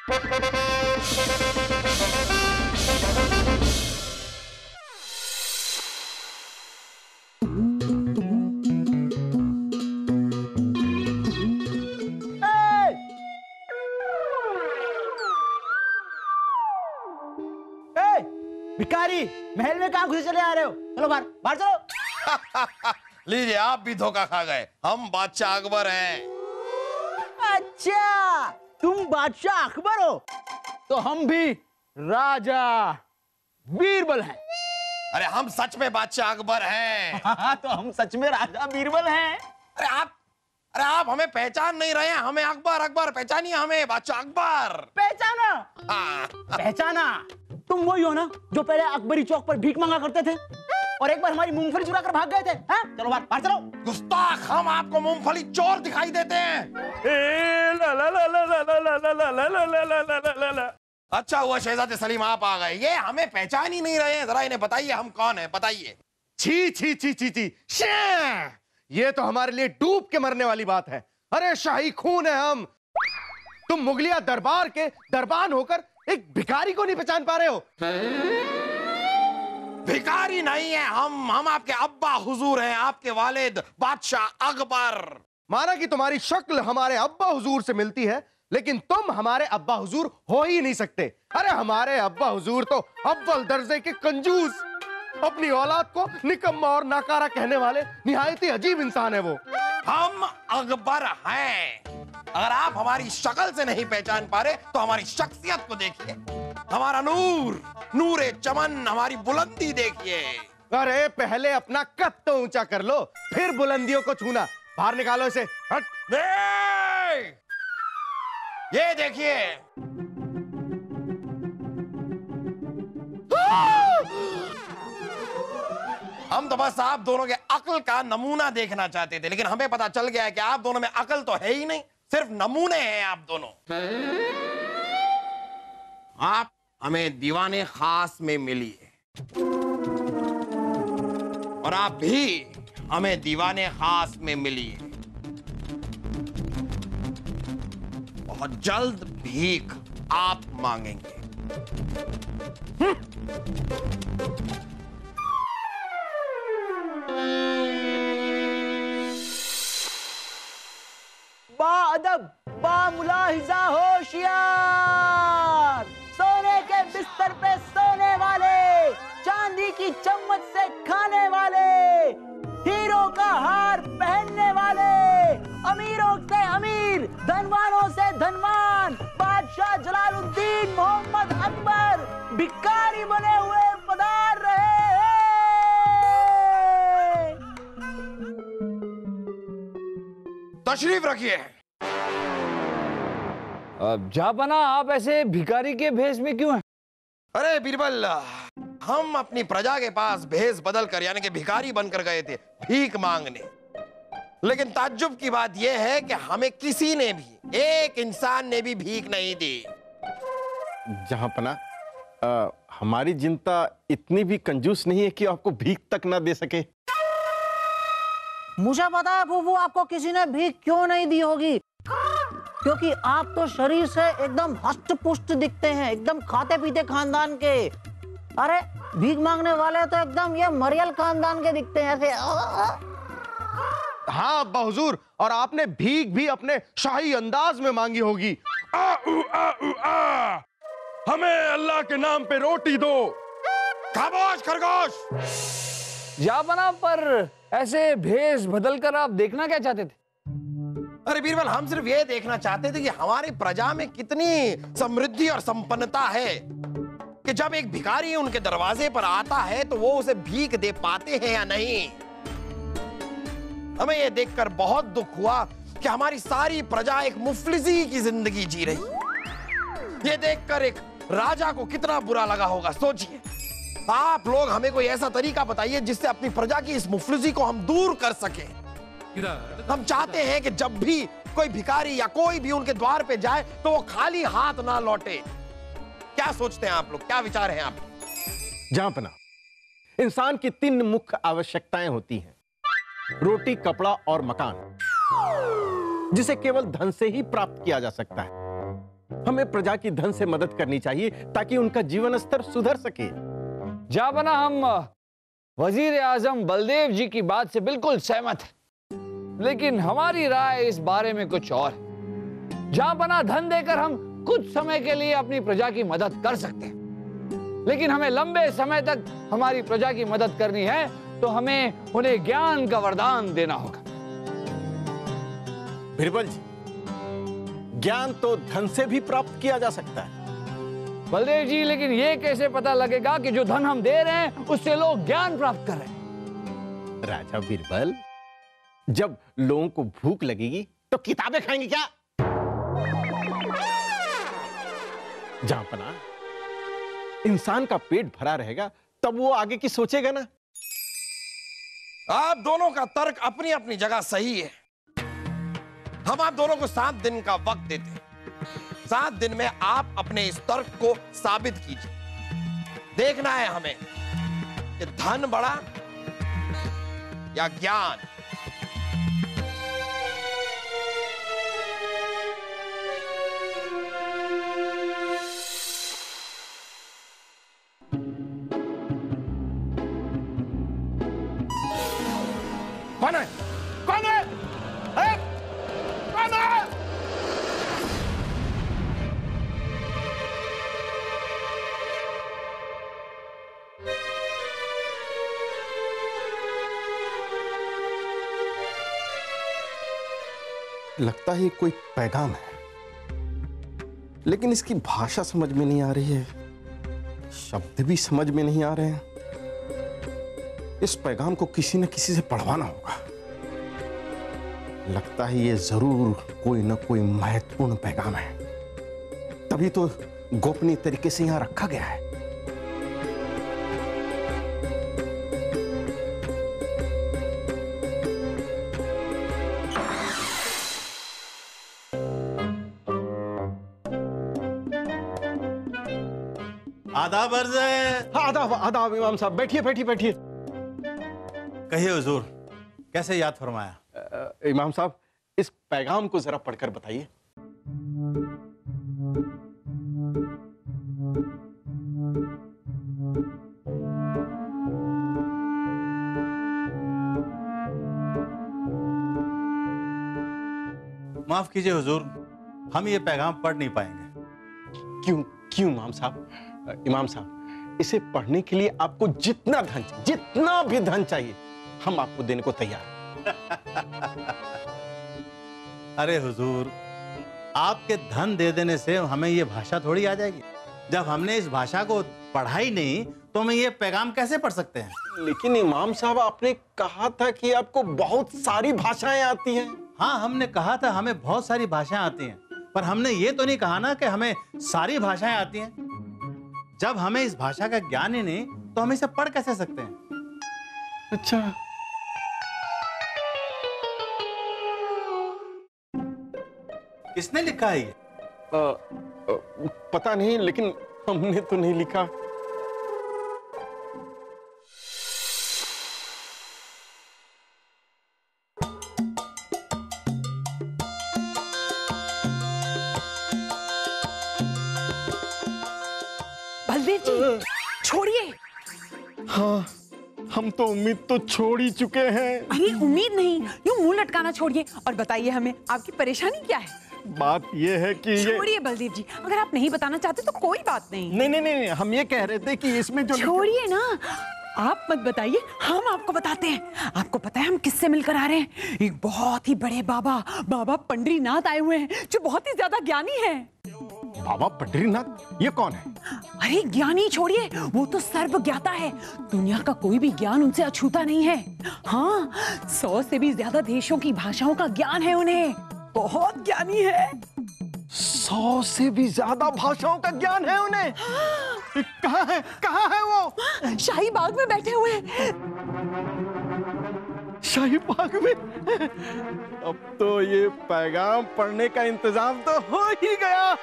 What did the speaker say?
भिखारी, महल में कहां घुसे चले आ रहे हो? चलो बाहर, बाहर चलो। लीजिए, आप भी धोखा खा गए। हम बादशाह अकबर हैं। अच्छा, तुम बादशाह अकबर हो? तो हम भी राजा बीरबल हैं। अरे हम सच में बादशाह अकबर हैं। हाँ, तो हम सच में राजा बीरबल हैं। अरे आप हमें पहचान नहीं रहे हैं। हमें अकबर अकबर पहचानिए, हमें बादशाह अकबर। पहचाना? हाँ। पहचाना? तुम वही हो ना जो पहले अकबरी चौक पर भीख मांगा करते थे और एक बार हमारी मूंगफली चुरा कर भाग गए थे? हाँ? चलो बाहर, बाहर चलो। गुस्ताख, हम आपको मूंगफली चोर दिखाई देते हैं। अच्छा हुआ शहजादे सलीम आप आ गए। ये हमें पहचान ही नहीं रहे हैं। जरा इन्हें बताइए हम कौन है, बताइए। छी छी छी छी छी, ये तो हमारे लिए डूब के मरने वाली बात है। अरे शाही खून है हम। तुम मुगलिया दरबार के दरबान होकर एक भिखारी को नहीं पहचान पा रहे हो? भिखारी नहीं है हम आपके अब्बा हुजूर हैं, आपके वालिद बादशाह अकबर। माना कि तुम्हारी शक्ल हमारे अब्बा हुजूर से मिलती है, लेकिन तुम हमारे अब्बा हुजूर हो ही नहीं सकते। अरे हमारे अब्बा हुजूर तो अव्वल दर्जे के कंजूस, अपनी औलाद को निकम्मा और नाकारा कहने वाले निहायती अजीब इंसान है वो। हम अकबर हैं। अगर आप हमारी शक्ल से नहीं पहचान पा रहे तो हमारी शख्सियत को देखिए। हमारा नूर, नूरे चमन, हमारी बुलंदी देखिए। अरे पहले अपना कद तो ऊंचा कर लो, फिर बुलंदियों को छूना। बाहर निकालो इसे। हट। ये देखिए। हम तो बस आप दोनों के अक्ल का नमूना देखना चाहते थे, लेकिन हमें पता चल गया है कि आप दोनों में अक्ल तो है ही नहीं, सिर्फ नमूने हैं आप दोनों। आप हमें दीवाने खास में मिलिए और आप भी हमें दीवाने खास में मिलिए। बहुत जल्द भीख आप मांगेंगे। बाअदब, बामुलाहिजा होशियार, सोने के बिस्तर पे सोने वाले, चांदी की चम्मच से खाने वाले, हीरो का हार पहनने वाले, अमीरों से अमीर, धनवानों से धनवान, बादशाह जलालुद्दीन मोहम्मद अकबर भिखारी बने हुए पधार रहे हैं। तशरीफ रखिए। जापाना, आप ऐसे भिखारी के भेष में क्यों हैं? अरे बीरबल, हम अपनी प्रजा के पास भेष बदल कर यानी कि भिखारी बनकर गए थे भीख मांगने, लेकिन ताज्जुब की बात यह है कि हमें किसी ने भी, एक इंसान ने भी भीख नहीं दी। जहांपना, हमारी जनता इतनी भी कंजूस नहीं है कि आपको भीख तक ना दे सके। मुझे पता है फूफू, आपको किसी ने भीख क्यों नहीं दी होगी, क्योंकि आप तो शरीर से एकदम हष्ट पुष्ट दिखते हैं, एकदम खाते पीते खानदान के। अरे भीख मांगने वाले तो एकदम ये मरियल खानदान के दिखते हैं ऐसे। हाँ अब्बा हुजूर, और आपने भीख भी अपने शाही अंदाज में मांगी होगी। हमें अल्लाह के नाम पे रोटी दो। खामोश खरगोश। जापाना, पर ऐसे भेष बदल कर आप देखना क्या चाहते थे? अरे बीरबल, हम सिर्फ ये देखना चाहते थे कि हमारी प्रजा में कितनी समृद्धि और संपन्नता है कि जब एक भिखारी उनके दरवाजे पर आता है तो वो उसे भीख दे पाते हैं या नहीं। हमें ये देखकर बहुत दुख हुआ कि हमारी सारी प्रजा एक मुफलिसी की जिंदगी जी रही। ये देखकर एक राजा को कितना बुरा लगा होगा, सोचिए। आप लोग हमें कोई ऐसा तरीका बताइए जिससे अपनी प्रजा की इस मुफलिसी को हम दूर कर सकें। हम चाहते हैं कि जब भी कोई भिखारी या कोई भी उनके द्वार पे जाए तो वो खाली हाथ ना लौटे। क्या सोचते हैं आप लोग, क्या विचार हैं आप? जहांपना, इंसान की 3 मुख्य आवश्यकताएं होती हैं, रोटी, कपड़ा और मकान, जिसे केवल धन से ही प्राप्त किया जा सकता है। हमें प्रजा की धन से मदद करनी चाहिए ताकि उनका जीवन स्तर सुधर सके। जाबना, हम वजीर आजम बलदेव जी की बात से बिल्कुल सहमत हैं, लेकिन हमारी राय इस बारे में कुछ और है। जाबना, धन देकर हम कुछ समय के लिए अपनी प्रजा की मदद कर सकते हैं, लेकिन हमें लंबे समय तक हमारी प्रजा की मदद करनी है तो हमें उन्हें ज्ञान का वरदान देना होगा। बिरबल जी, ज्ञान तो धन से भी प्राप्त किया जा सकता है। बलदेव जी, लेकिन ये कैसे पता लगेगा कि जो धन हम दे रहे हैं उससे लोग ज्ञान प्राप्त कर रहे हैं? राजा बिरबल, जब लोगों को भूख लगेगी तो किताबें खाएंगे क्या? जापना, इंसान का पेट भरा रहेगा तब वो आगे की सोचेगा ना। आप दोनों का तर्क अपनी अपनी जगह सही है। हम आप दोनों को 7 दिन का वक्त देते हैं। 7 दिन में आप अपने इस तर्क को साबित कीजिए। देखना है हमें कि धन बड़ा या ज्ञान। कौन है? कौन है? कौन है? लगता है कोई पैगाम है, लेकिन इसकी भाषा समझ में नहीं आ रही है, शब्द भी समझ में नहीं आ रहे हैं। इस पैगाम को किसी न किसी से पढ़वाना होगा। लगता है ये जरूर कोई न कोई महत्वपूर्ण पैगाम है, तभी तो गोपनीय तरीके से यहां रखा गया है। आदाब अर्ज़ है। आदाब आदाब इमाम साहब, बैठिए बैठिए बैठिए। कहिए हुजूर, कैसे याद फरमाया? इमाम साहब, इस पैगाम को जरा पढ़कर बताइए। माफ कीजिए हुजूर, हम ये पैगाम पढ़ नहीं पाएंगे। क्यों क्यों इमाम साहब? इमाम साहब, इसे पढ़ने के लिए आपको जितना धन चाहिए, जितना भी धन चाहिए, हम आपको देने को तैयार हैं। अरे हुजूर, आपके धन दे देने से हमें ये भाषा थोड़ी आ जाएगी। जब हमने इस भाषा को पढ़ा ही नहीं तो हमें ये पैगाम कैसे पढ़ सकते हैं? लेकिन इमाम साहब, आपने कहा था कि आपको बहुत सारी भाषाएं आती हैं। हाँ, हमने कहा था हमें बहुत सारी भाषाएं आती हैं, पर हमने ये तो नहीं कहा ना कि हमें सारी भाषाएं आती हैं। जब हमें इस भाषा का ज्ञान ही नहीं तो हम इसे पढ़ कैसे सकते हैं? अच्छा, किसने लिखा है ये? पता नहीं, लेकिन हमने तो नहीं लिखा। बलदेव जी, छोड़िए। हाँ, हम तो उम्मीद तो छोड़ ही चुके हैं। अरे उम्मीद नहीं, यूं मुंह लटकाना छोड़िए और बताइए हमें आपकी परेशानी क्या है। बात ये है कि ये... छोड़िए बलदेव जी, अगर आप नहीं बताना चाहते तो कोई बात नहीं। नहीं नहीं नहीं, हम ये कह रहे थे कि इसमें जो... छोड़िए ना, आप मत बताइए, हम आपको बताते हैं। आपको पता है हम किससे मिलकर आ रहे हैं? एक बहुत ही बड़े बाबा पंडरीनाथ आए हुए हैं, जो बहुत ही ज्यादा ज्ञानी है। बाबा पंडरीनाथ? ये कौन है? अरे ज्ञानी छोड़िए, वो तो सर्व ज्ञाता है। दुनिया का कोई भी ज्ञान उनसे अछूता नहीं है। हाँ, 100 से भी ज्यादा देशों की भाषाओं का ज्ञान है उन्हें। बहुत ज्ञानी है। 100 से भी ज्यादा भाषाओं का ज्ञान है उन्हें। कहाँ है? कहाँ है वो? शाही बाग में बैठे हुए हैं। शाही बाग में? अब तो ये पैगाम पढ़ने का इंतजाम तो हो ही गया।